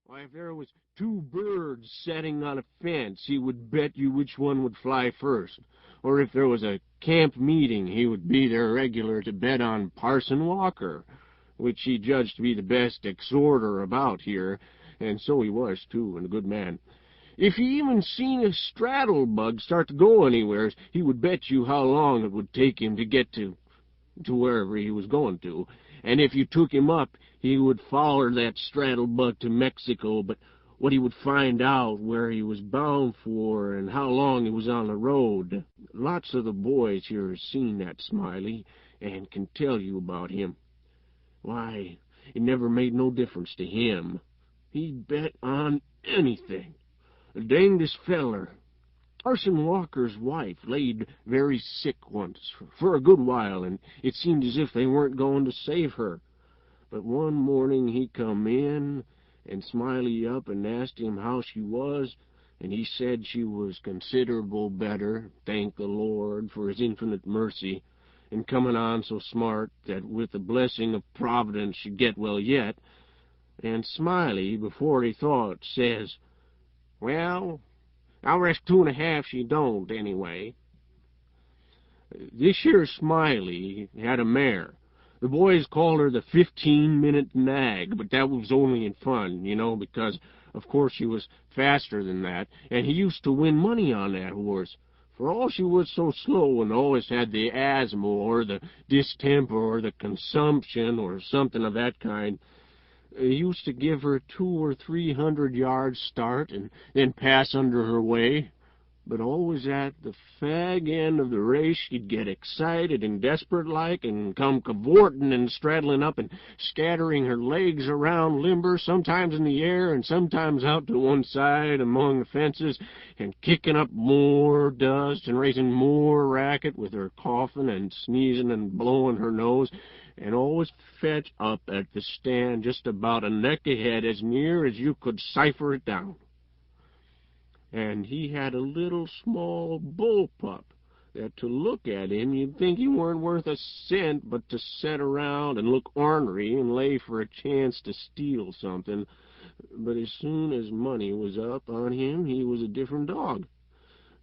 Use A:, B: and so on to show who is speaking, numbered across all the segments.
A: Why, if there was two birds setting on a fence, he would bet you which one would fly first. Or if there was a camp meeting, he would be there regular to bet on Parson Walker, which he judged to be the best exhorter about here, and so he was, too, and a good man. If he even seen a straddle bug start to go anywheres, he would bet you how long it would take him to get to wherever he was going to. And if you took him up, he would follow that straddle bug to Mexico, but what he would find out where he was bound for and how long he was on the road. Lots of the boys here have seen that Smiley and can tell you about him. Why, it never made no difference to him. He'd bet on anything. The dangdest feller. Parson Walker's wife laid very sick once for a good while, and it seemed as if they weren't going to save her. But one morning he come in and Smiley up and asked him how she was, and he said she was considerable better, thank the Lord for his infinite mercy, and coming on so smart that with the blessing of Providence she'd get well yet. And Smiley, before he thought, says, "Well, I'll risk 2.5 she don't, anyway." This here Smiley had a mare. The boys called her the 15-minute nag, but that was only in fun, you know, because, of course, she was faster than that, and he used to win money on that horse. For all she was so slow and always had the asthma or the distemper or the consumption or something of that kind, he used to give her 200 or 300 yards start and then pass under her way. But always at the fag end of the race she'd get excited and desperate-like and come cavorting and straddling up and scattering her legs around limber, sometimes in the air and sometimes out to one side among the fences, and kicking up more dust and raising more racket with her coughing and sneezing and blowing her nose, and always fetch up at the stand just about a neck ahead as near as you could cipher it down. And he had a little small bull pup that to look at him you'd think he weren't worth a cent but to set around and look ornery and lay for a chance to steal something. But as soon as money was up on him, he was a different dog.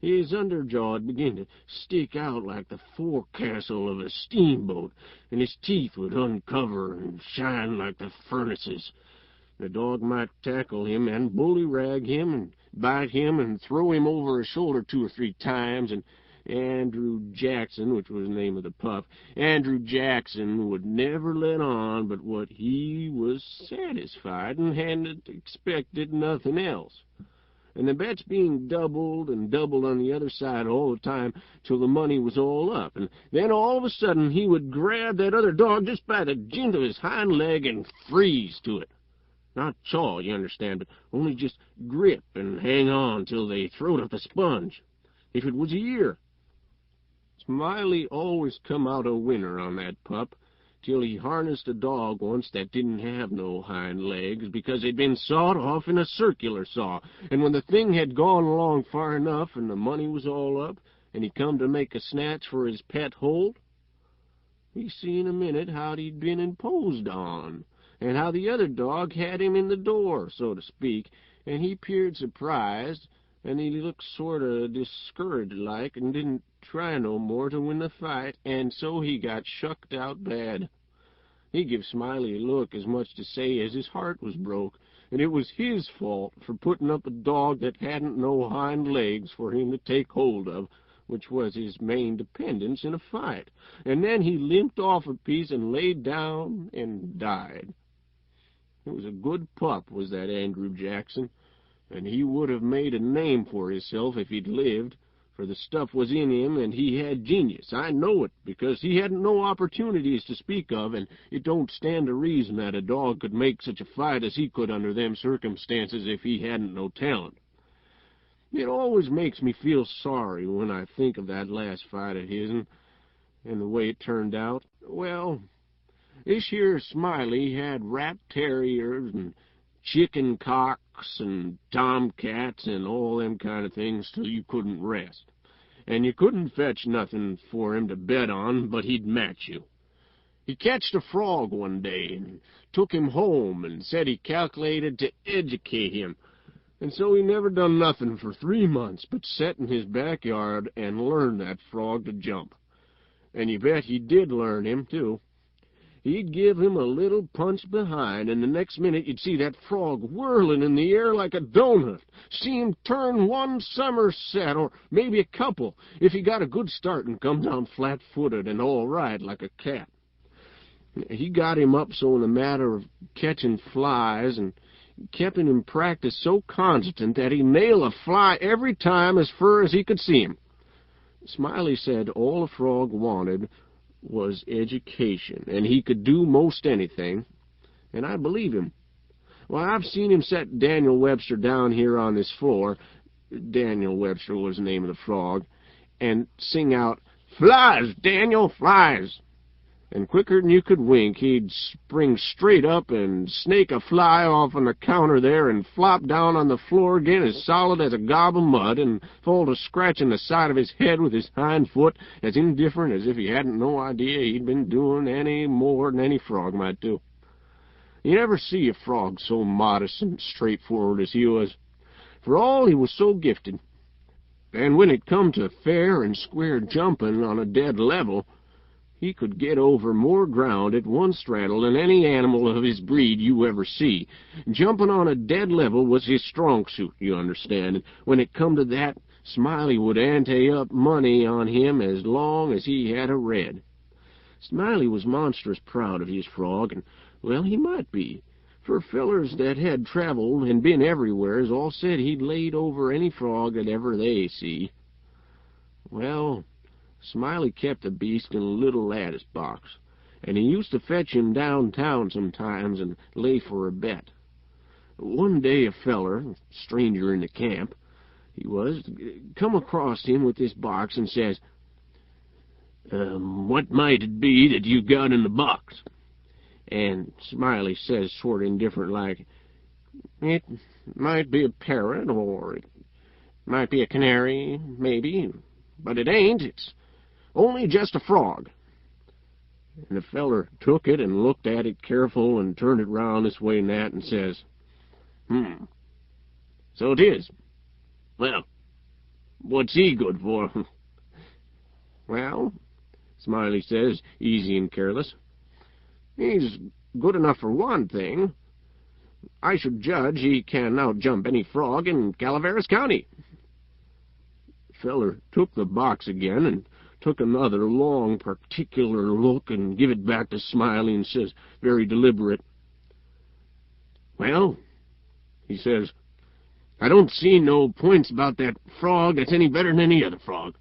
A: His underjaw'd begin to stick out like the forecastle of a steamboat, and his teeth would uncover and shine like the furnaces. The dog might tackle him and bullyrag him and bite him and throw him over his shoulder 2 or 3 times, and Andrew Jackson, which was the name of the pup, Andrew Jackson would never let on but what he was satisfied and hadn't expected nothing else. And the bets being doubled and doubled on the other side all the time till the money was all up, and then all of a sudden he would grab that other dog just by the gint of his hind leg and freeze to it. Not chaw, you understand, but only just grip and hang on till they throwed up a sponge. If it was a year. Smiley always come out a winner on that pup, till he harnessed a dog once that didn't have no hind legs because they'd been sawed off in a circular saw, and when the thing had gone along far enough and the money was all up, and he come to make a snatch for his pet hold, he see in a minute how he'd been imposed on, and how the other dog had him in the door, so to speak, and he peered surprised, and he looked sort of discouraged-like and didn't try no more to win the fight, and so he got shucked out bad. He give Smiley a look as much to say as his heart was broke, and it was his fault for putting up a dog that hadn't no hind legs for him to take hold of, which was his main dependence in a fight. And then he limped off a piece and laid down and died. It was a good pup, was that Andrew Jackson, and he would have made a name for himself if he'd lived, for the stuff was in him, and he had genius. I know it, because he hadn't no opportunities to speak of, and it don't stand to reason that a dog could make such a fight as he could under them circumstances if he hadn't no talent. It always makes me feel sorry when I think of that last fight of his'n, and the way it turned out. Well, this here Smiley had rat terriers and chicken cocks and tomcats and all them kind of things till you couldn't rest. And you couldn't fetch nothing for him to bet on, but he'd match you. He catched a frog one day and took him home and said he calculated to educate him. And so he never done nothing for 3 months but set in his backyard and learn that frog to jump. And you bet he did learn him, too. He'd give him a little punch behind, and the next minute you'd see that frog whirling in the air like a donut. See him turn one somerset, or maybe a couple, if he got a good start and come down flat-footed and all right like a cat. He got him up so in the matter of catching flies and kept him in practice so constant that he'd nail a fly every time as fur as he could see him. Smiley said all a frog wanted was education, and he could do most anything, and I believe him. Well, I've seen him set Daniel Webster down here on this floor, Daniel Webster was the name of the frog, and sing out, "Flies, Daniel, flies!" And quicker than you could wink, he'd spring straight up and snake a fly off on the counter there and flop down on the floor again as solid as a gob of mud and fall to scratching the side of his head with his hind foot as indifferent as if he hadn't no idea he'd been doing any more than any frog might do. You never see a frog so modest and straightforward as he was, for all he was so gifted. And when it come to fair and square jumping on a dead level, he could get over more ground at one straddle than any animal of his breed you ever see. Jumping on a dead level was his strong suit, you understand, and when it come to that, Smiley would ante up money on him as long as he had a red. Smiley was monstrous proud of his frog, and, well, he might be, for fellers that had traveled and been everywheres all said he'd laid over any frog that ever they see. Well, Smiley kept the beast in a little lattice box, and he used to fetch him downtown sometimes and lay for a bet. One day a feller, stranger in the camp, he was, come across him with this box and says, "What might it be that you got in the box?" And Smiley says, sort of indifferent like, "It might be a parrot, or it might be a canary, maybe, but it ain't. It's only just a frog." And the feller took it and looked at it careful and turned it round this way and that and says, "So it is. Well, what's he good for?" "Well," Smiley says, easy and careless, "he's good enough for one thing. I should judge he can outjump any frog in Calaveras County." The feller took the box again and took another long, particular look and give it back to Smiley and says, very deliberate, "Well," he says, "I don't see no points about that frog that's any better than any other frog."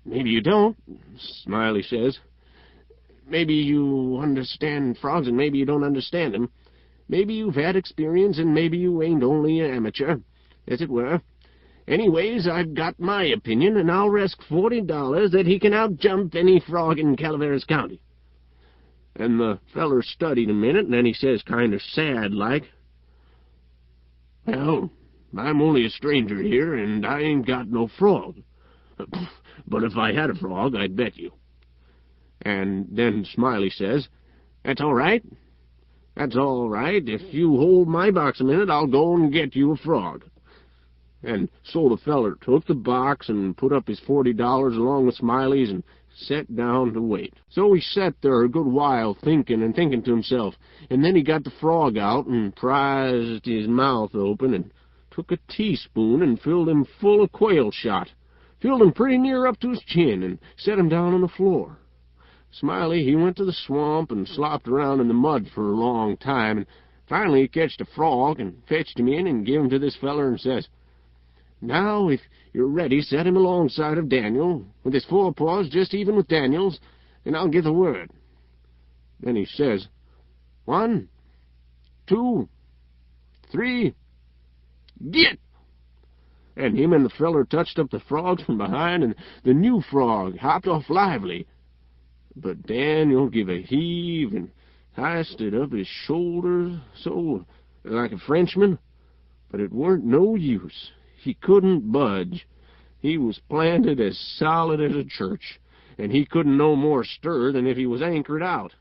A: "Maybe you don't," Smiley says. "Maybe you understand frogs and maybe you don't understand them. Maybe you've had experience and maybe you ain't only an amateur, as it were. Anyways, I've got my opinion, and I'll risk $40 that he can outjump any frog in Calaveras County." And the feller studied a minute, and then he says, kind of sad-like, "Well, I'm only a stranger here, and I ain't got no frog. But if I had a frog, I'd bet you." And then Smiley says, "That's all right. That's all right. If you hold my box a minute, I'll go and get you a frog." And so the feller took the box and put up his $40 along with Smiley's and sat down to wait. So he sat there a good while thinking and thinking to himself, and then he got the frog out and prized his mouth open and took a teaspoon and filled him full of quail shot, filled him pretty near up to his chin, and set him down on the floor. Smiley, he went to the swamp and slopped around in the mud for a long time, and finally he catched a frog and fetched him in and gave him to this feller and says, "Now, if you're ready, set him alongside of Daniel, with his forepaws just even with Daniel's, and I'll give the word." Then he says, "1, 2, 3, get!" And him and the feller touched up the frogs from behind, and the new frog hopped off lively. But Daniel give a heave and hoisted up his shoulders so like a Frenchman, but it weren't no use. He couldn't budge. He was planted as solid as a church, and he couldn't no more stir than if he was anchored out.